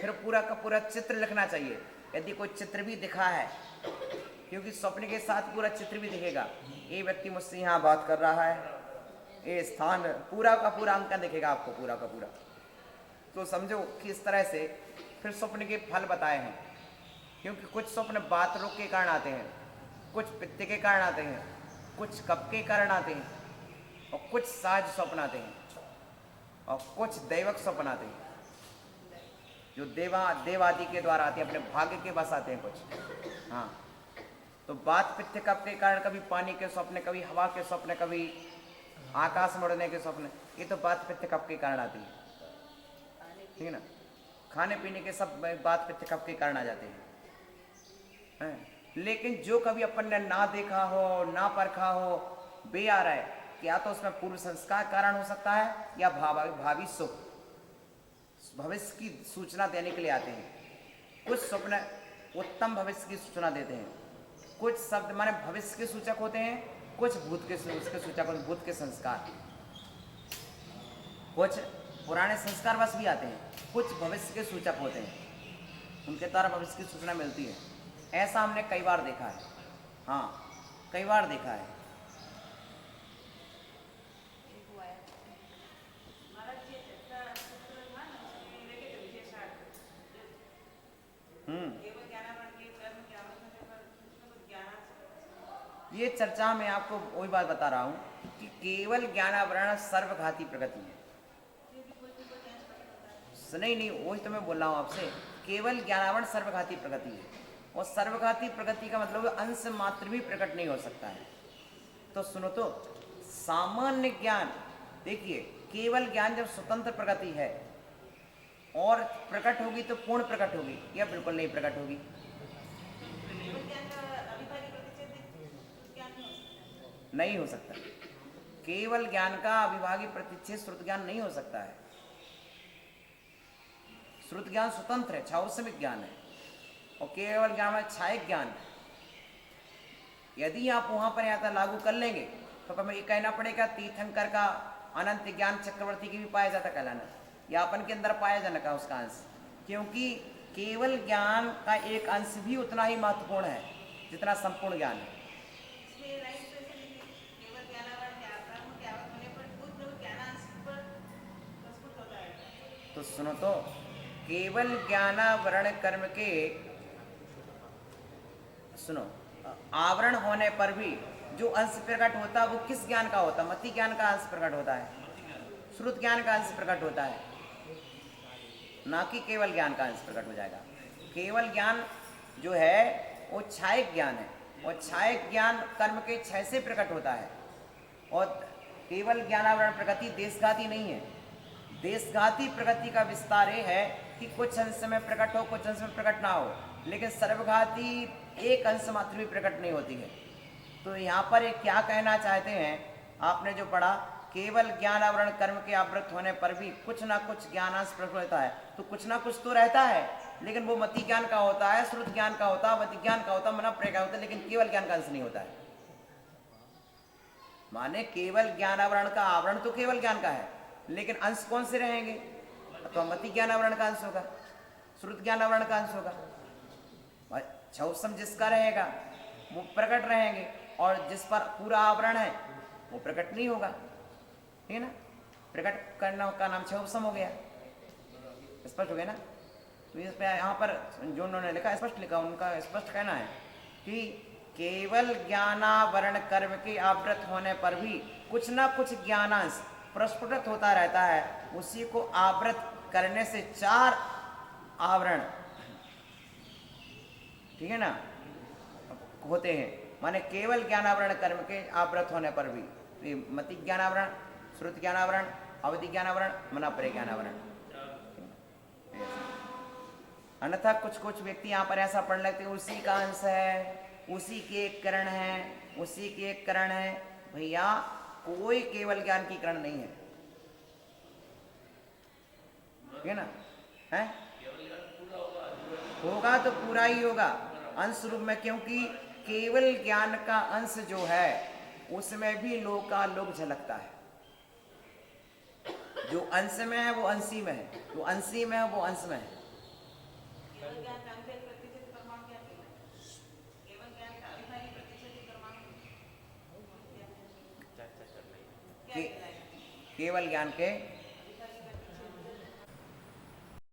फिर पूरा का पूरा चित्र लिखना चाहिए, यदि कोई चित्र भी दिखा है, क्योंकि स्वप्न के साथ पूरा चित्र भी दिखेगा। ये व्यक्ति मुझसे यहाँ बात कर रहा है, ये स्थान, पूरा का पूरा अंकन दिखेगा आपको, पूरा का पूरा। तो समझो कि इस तरह से फिर स्वप्न के फल बताए हैं, क्योंकि कुछ स्वप्न बात रोग के कारण आते हैं, कुछ पित्त के कारण आते हैं, कुछ कफ के कारण आते हैं, और कुछ सहज स्वप्न आते हैं, और कुछ दैवक स्वप्न आते हैं जो देवादि के द्वारा आते हैं, अपने भाग्य के बस आते हैं कुछ। हाँ, तो बात पित्त कफ के कारण कभी पानी के स्वप्न, कभी हवा के स्वप्न, कभी आकाश में उड़ने के स्वप्न, ये तो बात पित्त कफ के कारण आती है, ठीक है ना। खाने पीने के सब बात पित्त कफ के कारण आ जाते हैं। लेकिन जो कभी अपन ने ना देखा हो, ना परखा हो, वे आ रहा है, या तो उसमें पूर्व संस्कार कारण हो सकता है, या भावी सुख, भविष्य की सूचना देने के लिए आते हैं। कुछ स्वप्न उत्तम भविष्य की सूचना देते हैं, कुछ शब्द माने भविष्य के सूचक होते हैं, कुछ भूत के सूचक होते हैं, भूत के संस्कार, कुछ पुराने संस्कार बस भी आते हैं, कुछ भविष्य के सूचक होते हैं, उनके द्वारा भविष्य की सूचना मिलती है। ऐसा हमने कई बार देखा है, हाँ कई बार देखा है। ये चर्चा में आपको वही बात बता रहा हूँ कि केवल ज्ञानावरण सर्वघाती प्रगति है। नहीं, वही तो मैं बोल रहा हूँ आपसे, केवल ज्ञानावरण सर्वघाती प्रगति है, और सर्वघाती प्रगति का मतलब अंश मात्र भी प्रकट नहीं हो सकता है। तो सुनो, तो सामान्य ज्ञान देखिए, केवल ज्ञान जब स्वतंत्र प्रगति है और प्रकट होगी तो पूर्ण प्रकट होगी, या बिल्कुल नहीं प्रकट होगी। नहीं हो सकता, केवल ज्ञान का अविभागी प्रतिच्छेद श्रुत ज्ञान नहीं हो सकता है। श्रुत ज्ञान स्वतंत्र है, छावसमिक ज्ञान है, और केवल ज्ञान में छायक ज्ञान है। यदि आप वहां पर यहाँ लागू कर लेंगे तो हमें ये कहना पड़ेगा तीर्थंकर का अनंत ज्ञान चक्रवर्ती की भी पाया जाता कहलाना, या अपन के अंदर पाया जाना का उसका अंश, क्योंकि केवल ज्ञान का एक अंश भी उतना ही महत्वपूर्ण है जितना संपूर्ण ज्ञान है। तो सुनो, तो केवल ज्ञानावरण कर्म के सुनो, आवरण होने पर भी जो अंश प्रकट होता है वो किस ज्ञान का होता है? मति ज्ञान का अंश प्रकट होता है, श्रुत ज्ञान का अंश प्रकट होता है, ना कि केवल ज्ञान का अंश प्रकट हो जाएगा। केवल ज्ञान जो है वो छायक ज्ञान है, और छायक ज्ञान कर्म के क्षय से प्रकट होता है, और केवल ज्ञानावरण प्रगति देशघाती नहीं है। देशघाती प्रगति का विस्तार ये है कि कुछ अंश में प्रकट हो, कुछ अंश में प्रकट ना हो, लेकिन सर्वघाती एक अंश मात्र भी प्रकट नहीं होती है। तो यहाँ पर एक क्या कहना चाहते हैं, आपने जो पढ़ा केवल ज्ञान आवरण कर्म के आवृत होने पर भी कुछ ना कुछ ज्ञानांश प्रकट होता है, तो कुछ ना कुछ तो रहता है, लेकिन वो मति ज्ञान का होता है, श्रुत ज्ञान का होता है, मति ज्ञान का होता है, मना प्रज्ञा होता है, लेकिन केवल ज्ञान का अंश नहीं होता है। माने केवल ज्ञान आवरण का आवरण तो केवल ज्ञान का है, लेकिन अंश कौन से रहेंगे? तो मति ज्ञान आवरण का अंश होगा, श्रुत ज्ञान आवरण का अंश होगा। छौसम जिसका रहेगा वो प्रकट रहेंगे, और जिस पर पूरा आवरण है वो प्रकट नहीं होगा, ठीक है ना। प्रकट करना का नाम छौसम हो गया, स्पष्ट हो गया ना। तो इस पे यहाँ पर जो उन्होंने लिखा स्पष्ट लिखा, उनका स्पष्ट कहना है कि केवल ज्ञानावरण कर्म के आवृत होने पर भी कुछ ना कुछ ज्ञानांश प्रस्फुटित होता रहता है, उसी को आवृत करने से 4 आवरण, ठीक है ना, होते हैं। माने केवल ज्ञानावरण कर्म के आवृत होने पर भी मति ज्ञानावरण, श्रुत ज्ञानावरण, अवधि ज्ञानावरण, मनापरे ज्ञानावरण। अन्यथा कुछ कुछ व्यक्ति यहाँ पर ऐसा पढ़ लेते हैं उसी का अंश है, उसी के एक करण है, उसी के एक करण है। भैया कोई केवल ज्ञान की करण नहीं है, ठीक है ना, है होगा तो पूरा ही होगा अंश रूप में, क्योंकि केवल ज्ञान का अंश जो है उसमें भी लोक का लोक झलकता है। जो अंश में है वो अंशी में है, जो अंशी में है वो अंश में है। केवल ज्ञान के